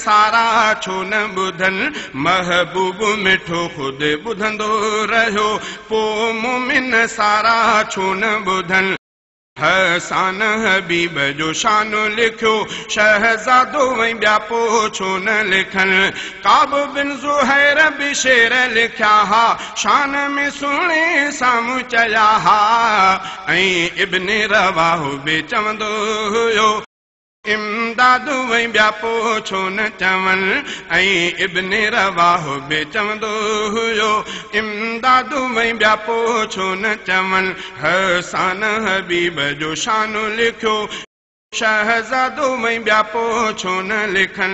सारा छो न ॿुधन महबूब मिठो खुद ॿुधंदो रहियो पो मोमिन सारा छो न ॿुधन हसान हबीब जो शानो लिखियो शहजादो वही ॿिया पो छो न लिखन काब बिन ज़ुहैर बि शेर लिखिया हा शान में सुहिणे साम्हूं चया हा ऐं इब्न रवाह बि चवंदो हुयो इमदाद वही ॿिया पो छो न चवन ऐं इब्न रवाह बि चवंदो हुयो इमदाद वही ॿिया पो छो न चवन हसान हबीब जो शानो लिखियो शहजादो वही ॿिया पो छो न लिखन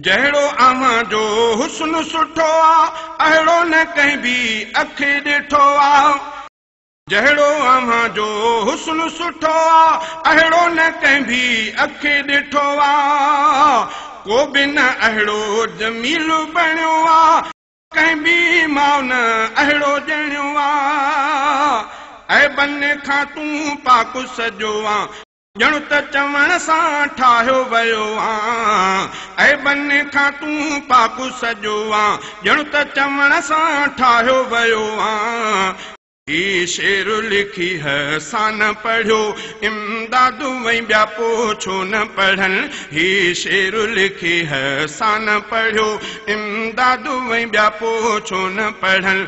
जहिड़ो अव्हां जो हुस्न सुठो आ अहिड़ो न कंहिं बि अख ॾिठो आ जहिड़ो अव्हां जो हुस्न सुठो आ अहिड़ो न कंहिं बि अख ॾिठो आ को बि न अहिड़ो जमील बणियो आ कंहिं बि माउ न अहिड़ो ॼणियो आ ऐं बन खां तूं पाक सॼो आ ॼण त चवण सां ठाहियो वियो आ ऐं बन खां तूं पाक सॼो आ ॼण त चवण सां ठाहियो वियो आ ही शेर लिखी हसान पढ़ियो इमदाद वही ॿिया पो छो न पढ़न ही शेर लिखी हसान पढ़ियो इमदाद वही ॿिया पो छो न पढ़न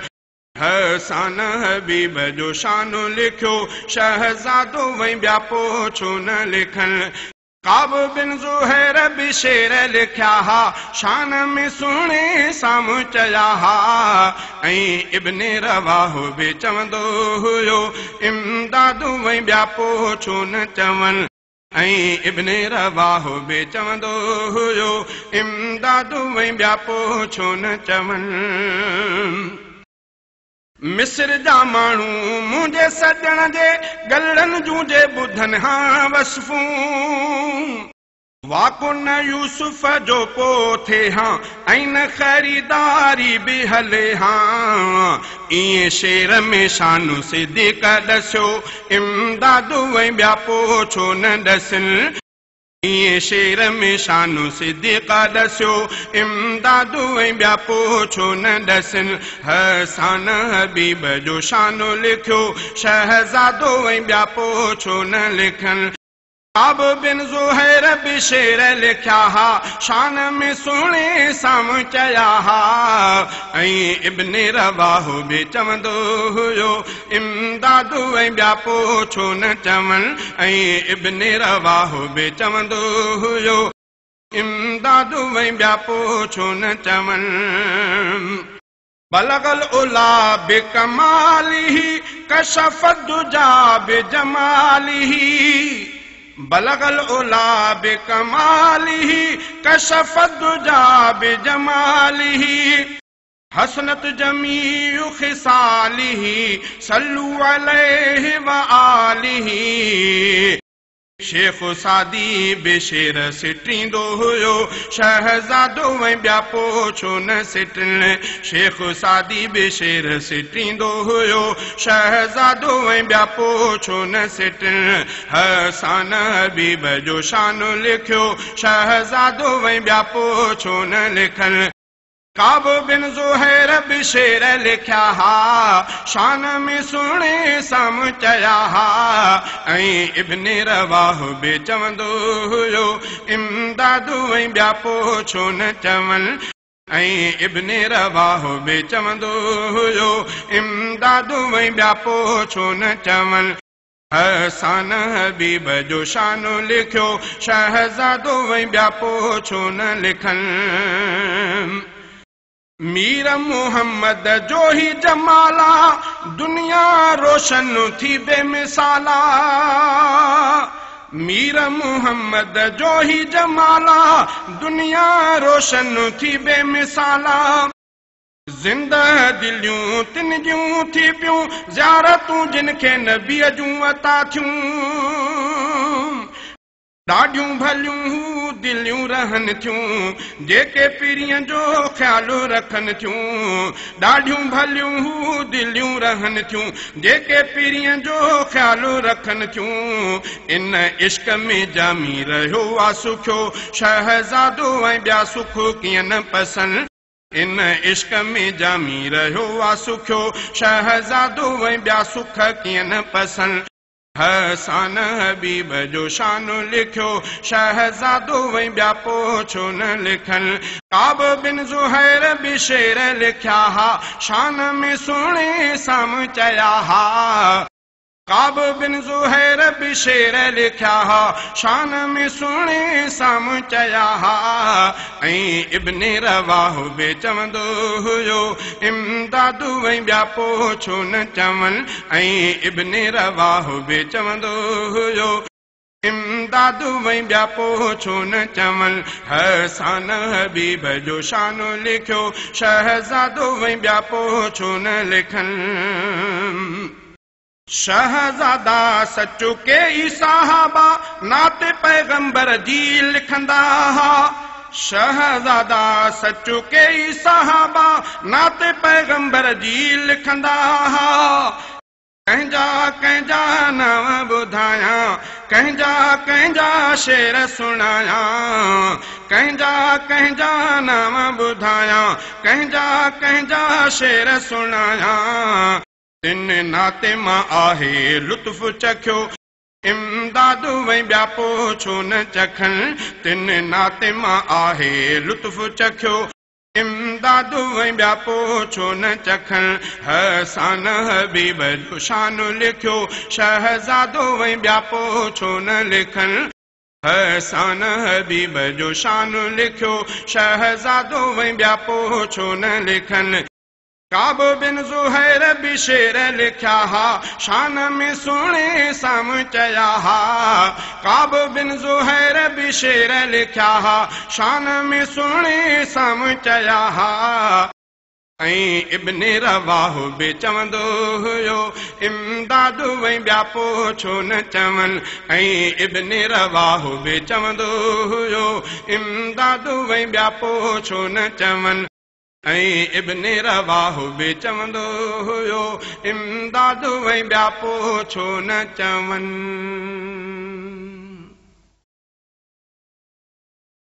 हसान हबीब जो शानो लिखियो शहजादो वही ॿिया पो छो न लिखन काब बिन ज़ुहैर बि शेर लिखिया हा शान में सुहिणे साम्हूं चया हा ऐं इब्न रवाह बि चवंदो हुयो इमदाद वही ॿिया पो छो न चवन ऐं इब्न रवाह बि चवंदो हुयो इमदाद वही ॿिया पो छो न चवन मिस्र जा माण्हू मुंहिंजे सजण जे गलड़न जूं जे ॿुधन हा वसफूं वाको न यूसुफ जो पो थे हा ऐं न ख़रीदारी बि हले हा ईअं शेर में शानु सिद्दीक़ ॾसियो इमदाद वही ॿिया पो छो न ॾसिन ईअं शेर में शानु सिद्दीक़ ॾसियो इमदाद वही ॿिया पो छो न ॾसिन हसान हबीब जो शानो लिखियो शहजादो वही ॿिया पो छो न लिखन काब बिन ज़ुहैर बि शेर लिखिया हा शान में सुहिणे साम्हूं चया हा ऐं इब्न रवाह बि चवंदो हुयो इमदाद वही ॿिया पो छो न चवन ऐं इब्न रवाह बि चवंदो हुयो इमदाद वही ॿिया पो छो न चवन बलगल उला बि कमालिही कशफत दुजा बि जमालिही बलगल उला बि कमालिही कशफत दुजा बि जमालिही हसनत जमीउ खिसालिही सल्लू अलैहि व आलिही शेख सादी बि शेर सिटींदो हुयो शहजादो वही ॿिया पो छो न सिटन शेख सादी बि शेर सिटींदो हुयो शहजादो वही ॿिया पो छो न सिटन हसान हबीब जो शानो लिखियो शहजादो वही ॿिया पो छो न लिखन काब बिन ज़ुहैर बि शेर लिखिया हा शान में सुहिणे साम्हूं चया हा ऐं इब्न रवाह बि चवंदो हुयो इमदाद वही ॿिया पो छो न चवन ऐं इब्न रवाह बि चवंदो हुयो इमदाद वही ॿिया पो छो न चवन हसान हबीब जो शानो लिखियो शहजादो वही ॿिया पो छो न लिखन मीर मोहम्मद जो ही जमाला दुनिया रोशन थी बेमिसाला मीर मोहम्मद जो ही जमाला दुनिया रोशन थी बेमिसाला जिंदा दिलियूं तिन जूं थी पियूं ज़ियारतूं जिन खे नबीअ जूं अता थियूं ॾाढियूं भलियूं दिलियूं रहनि थियूं जेके पीरीअ जो ख़्यालु रखनि थियूं ॾाढियूं भलियूं हू दिलियूं रहनि थियूं जेके पीरीअ जो ख़्यालु रखनि थियूं इन इश्क में जामी रहियो आहे सुखियो शहज़ादो ऐं ॿिया सुख कीअं न पसंदि इन इश्क में जामी रहियो आहे सुखियो शहज़ादो ऐं ॿिया सुख कीअं न पसंदि हसान हबीब जो शान लिखियो शहज़ादो ऐं ॿिया पोइ छो न लिखनि काब बिन ज़ुहैर बि शेर लिखिया हा शान में सुहिणे साम्हूं चया हा काब बिन ज़ुहैर बि शेर लिखिया हा शान में सुहिणे साम्हूं चया हा ऐं इब्ने रवाह बि चवंदो हुयो इमदादू ऐं ॿिया पोइ छो न चवनि ऐं इब्ने रवाह बि चवंदो हुयो इमदादू ऐं ॿिया पोइ छो न चवनि हसान हबीब जो शान लिखियो शहज़ादो ऐं ॿिया पोइ छो न लिखनि शहज़ादा सचो के ई साहबा नात पैगंबर जी लिखंदा हा शहज़ादा सचो के ई साहबा नात पैगंबर जी लिखंदा हा कंहिंजा नाम ॿुधायां कंहिंजा शेर सुणायां कंहिंजा नाम ॿुधायां कंहिंजा शेर सुणायां तिन नाते मां आहे लुत्फ़ चखियो इमदादू ऐं ॿिया पोइ छो न चखनि तिन नाते मां आहे लुत्फ़ चखियो इमदादू ऐं ॿिया पोइ छो न चखनि हसान हबीब जो शान लिखियो शहज़ादो ऐं ॿिया पोइ छो न लिखनि हसान हबीब जो शान लिखियो शहज़ादो ऐं ॿिया पोइ छो न लिखनि काब बिन ज़ुहैर बि शेर लिखिया हा शान में सुहिणे साम्हूं चया हा काब बिन ज़ुहैर बि शेर लिखिया हा शान में सुहिणे साम्हूं चया हा ऐं इब्ने रवाह बि चवंदो हुयो इमदादू ऐं ॿिया पोइ छो न चवनि ऐं इब्ने रवाह बि चवंदो हुयो इमदादू ऐं ॿिया पोइ छो न चवनि ऐं इब्ने रवाह बि चवंदो हुयो इमदादू ऐं ॿिया पोइ छो न चवनि